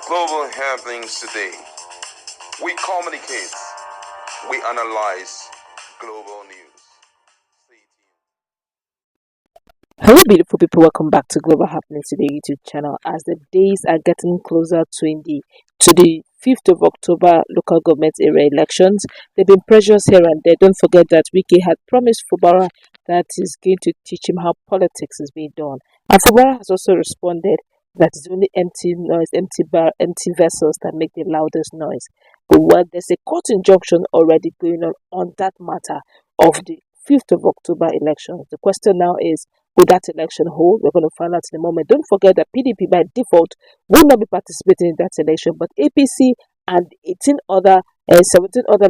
global happenings today. We communicate, we analyze global news. Stay tuned. Hello, beautiful people. Welcome back to Global Happenings Today YouTube channel. As the days are getting closer to the 5th of October local government area elections, there have been pressures here and there. Don't forget that Wike had promised Fubara that he's going to teach him how politics is being done. And Fubara has also responded that it's only empty noise, empty vessels that make the loudest noise. But while there's a court injunction already going on that matter of the 5th of October elections, the question now is, will that election hold? We're going to find out in a moment. Don't forget that PDP by default will not be participating in that election, but APC and 17 other other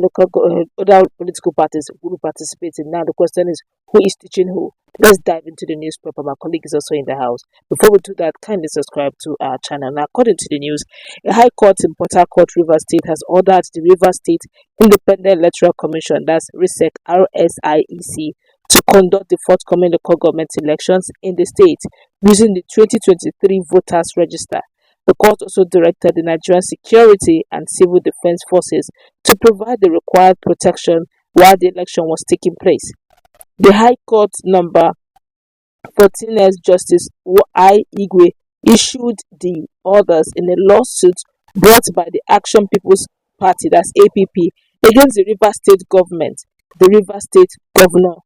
political parties will be participating. Now the question is, who is teaching who? Let's dive into the news proper. My colleague is also in the house. Before we do that, kindly subscribe to our channel. Now, according to the news, a high court in Port Harcourt, Rivers State, has ordered the Rivers State Independent Electoral Commission, that's RISEIC, RSIEC, to conduct the forthcoming local government elections in the state using the 2023 voters register. The court also directed the Nigerian Security and Civil Defense Forces to provide the required protection while the election was taking place. The High Court number 14S Justice I. Igwe issued the orders in a lawsuit brought by the Action People's Party, that's APP, against the Rivers State government, the Rivers State Governor,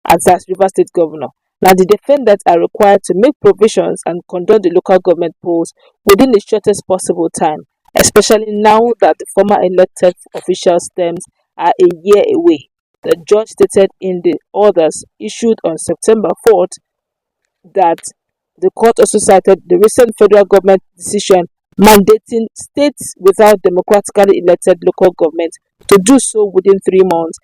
as Rivers State Governor. Now, the defendants are required to make provisions and conduct the local government polls within the shortest possible time, especially now that the former elected officials' terms are a year away. The judge stated in the orders issued on September 4th that the court also cited the recent federal government decision mandating states without democratically elected local government to do so within 3 months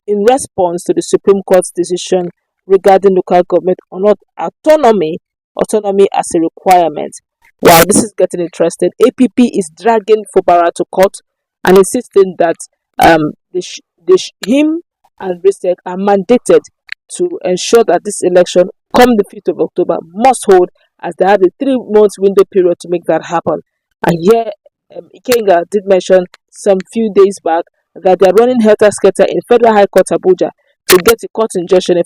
in response to the Supreme Court's decision regarding local government or not autonomy as a requirement. While this is getting interesting, APP is dragging Fubara to court and insisting that him and RISEIC are mandated to ensure that this election, come the 5th of October, must hold, as they have a 3-month window period to make that happen. And here, Ikenga did mention some few days back that they are running helter-skelter in Federal High Court Abuja to get a court injunction, a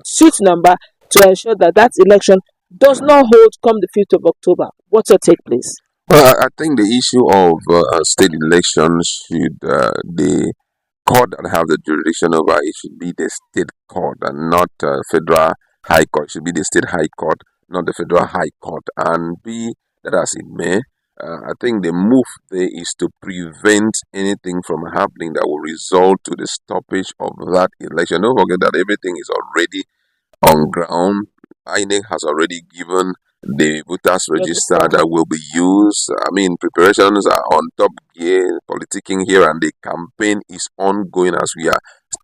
suit number, to ensure that that election does not hold come the 5th of October. What's your take, please? Well, I think the issue of state elections should the court that have the jurisdiction over it should be the state court and not federal high court. It should be the state high court, not the federal high court. And be that as it may, I think the move there is to prevent anything from happening that will result to the stoppage of that election. Don't forget that everything is already on ground. INEC has already given the voters register that will be used. I mean, preparations are on top gear, politicking here, and the campaign is ongoing as we are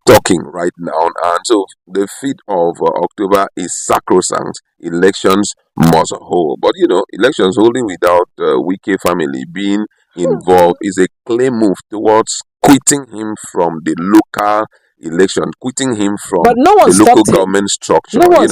talking right now. And so the 5th of October is sacrosanct. Elections must hold. But elections holding without Wike family being involved is a clear move towards quitting him from the local election, quitting him from the local government structure. No one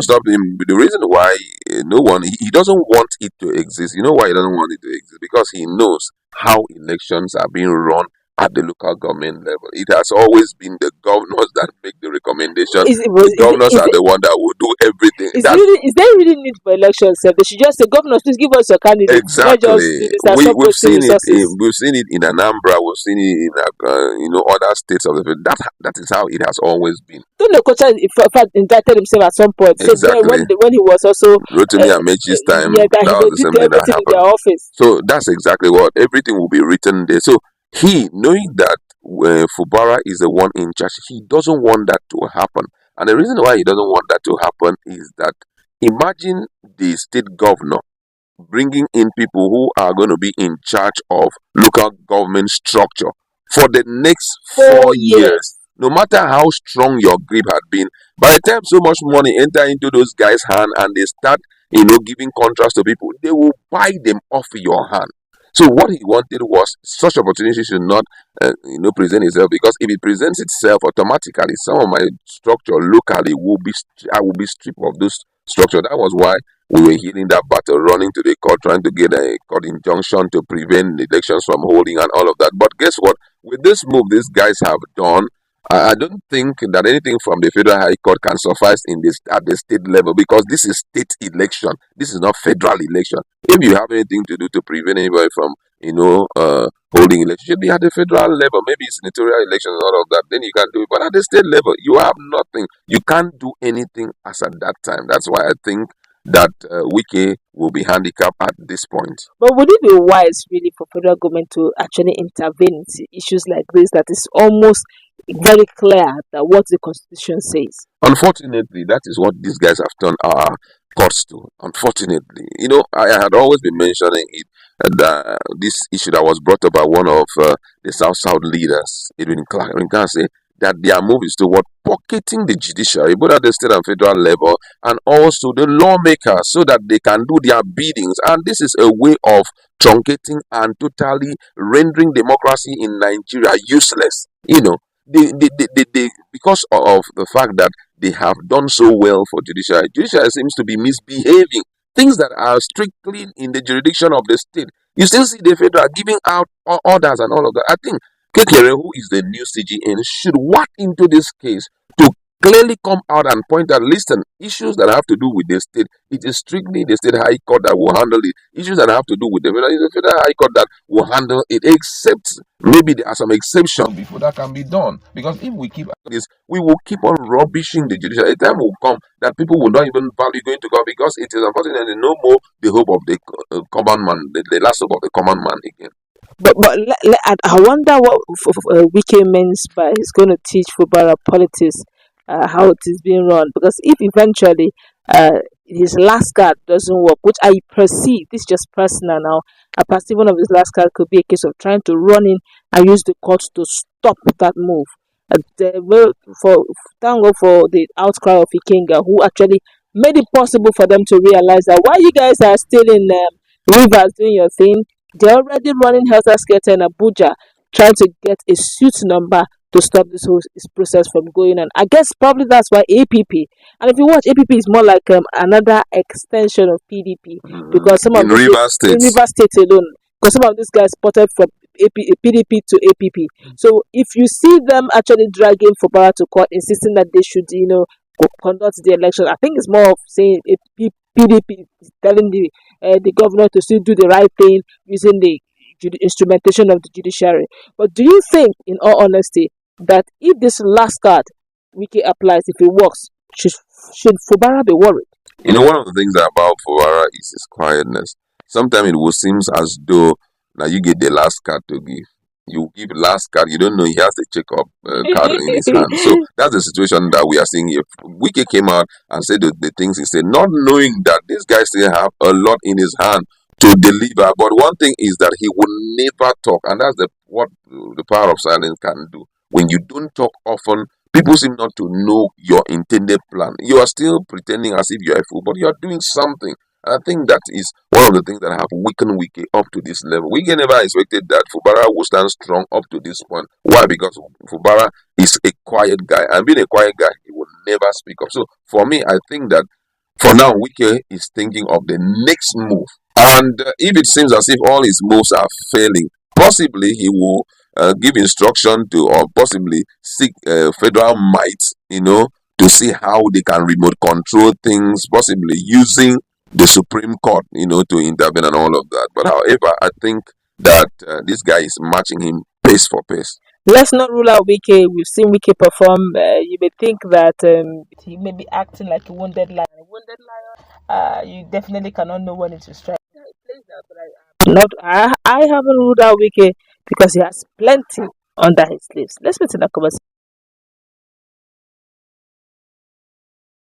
stopped him. The reason why he doesn't want it to exist. You know why he doesn't want it to exist? Because he knows how elections are being run at the local government level. It has always been the governors that make the recommendation. The governors are the one that will do everything. Is there really need for elections? They should just say, governors, please give us your candidate. Exactly. We've seen it in Anambra. We've seen it in other states of the that is how it has always been. Don't the coach in fact indicted himself at some point? Exactly. So when he was also Rotimi Amechi's time, that was the same thing that happened. In their office. So that's exactly what everything will be written there. So he, knowing that Fubara is the one in charge, he doesn't want that to happen. And the reason why he doesn't want that to happen is that imagine the state governor bringing in people who are going to be in charge of local government structure for the next 4 years. No matter how strong your grip had been, by the time so much money enter into those guys' hand and they start, giving contracts to people, they will buy them off your hand. So what he wanted was such opportunity should not, present itself, because if it presents itself automatically, some of my structure locally will be stripped of those structure. That was why We were hearing that battle, running to the court, trying to get a court injunction to prevent the elections from holding and all of that. But guess what? With this move these guys have done, I don't think that anything from the federal high court can suffice in this at the state level, because this is state election. This is not federal election. If you have anything to do to prevent anybody from, holding election, it should be at the federal level. Maybe senatorial elections and all of that. Then you can do it. But at the state level, you have nothing. You can't do anything as at that time. That's why I think that Wike will be handicapped at this point. But would it be wise, really, for federal government to actually intervene in issues like this that is almost very clear that what the Constitution says? Unfortunately, that is what these guys have turned our courts to. Unfortunately, I had always been mentioning it. This issue that was brought up by one of the South leaders, Edwin Clark, say that their move is toward pocketing the judiciary, both at the state and federal level, and also the lawmakers, so that they can do their biddings. And this is a way of truncating and totally rendering democracy in Nigeria useless. Because of the fact that they have done so well for judiciary seems to be misbehaving. Things that are strictly in the jurisdiction of the state, you still see the federal giving out orders and all of that. I think Kekere, who is the new CGN, should walk into this case to clearly come out and point out, listen, issues that have to do with the state, it is strictly the state high court that will handle it. Issues that have to do with the federal, it is the federal high court that will handle it, except maybe there are some exceptions before that can be done. Because if we keep this, we will keep on rubbishing the judiciary. A time will come that people will not even value going to court, because it is unfortunately no more the hope of the common man, the last hope of the common man again. But I wonder what Wike means by he's going to teach Fubara politics, how it is being run. Because if eventually his last card doesn't work, which I perceive, this is just personal now, I perceive one of his last card could be a case of trying to run in and use the courts to stop that move. Thank God for the outcry of Ikenga, who actually made it possible for them to realize that while you guys are still in Rivers doing your thing, they're already running helter skelter in Abuja, trying to get a suit number to stop this whole process from going on. I guess probably that's why APP, and if you watch, APP is more like another extension of PDP, because some of Rivers State alone, because some of these guys spotted from PDP to APP. So if you see them actually dragging Fubara to court, insisting that they should, conduct the election, I think it's more of saying PDP telling the governor to still do the right thing using the instrumentation of the judiciary. But do you think, in all honesty, that if this last card Wiki applies, if it works, should Fubara be worried? One of the things about Fubara is his quietness. Sometimes it will seem as though now you get the last card to give. You give last card, you don't know he has the check-up card in his hand. So that's the situation that we are seeing here. Wike came out and said the things he said, not knowing that this guy still have a lot in his hand to deliver. But one thing is that he will never talk, and that's what the power of silence can do. When you don't talk often, people seem not to know your intended plan. You are still pretending as if you are a fool, but you are doing something. I think that is one of the things that have weakened Wike up to this level. Wike never expected that Fubara would stand strong up to this point. Why? Because Fubara is a quiet guy, and being a quiet guy, he will never speak up. So for me, I think that for now, Wike is thinking of the next move. And if it seems as if all his moves are failing, possibly he will give instruction to, or possibly seek federal might, to see how they can remote control things, possibly using the Supreme Court, to intervene and all of that. But however, I think that this guy is matching him pace for pace. Let's not rule out Wike. We've seen Wike perform. You may think that he may be acting like a wounded lion. A wounded lion, you definitely cannot know when it will strike. I haven't ruled out Wike because he has plenty under his sleeves. Let's meet in the conversation.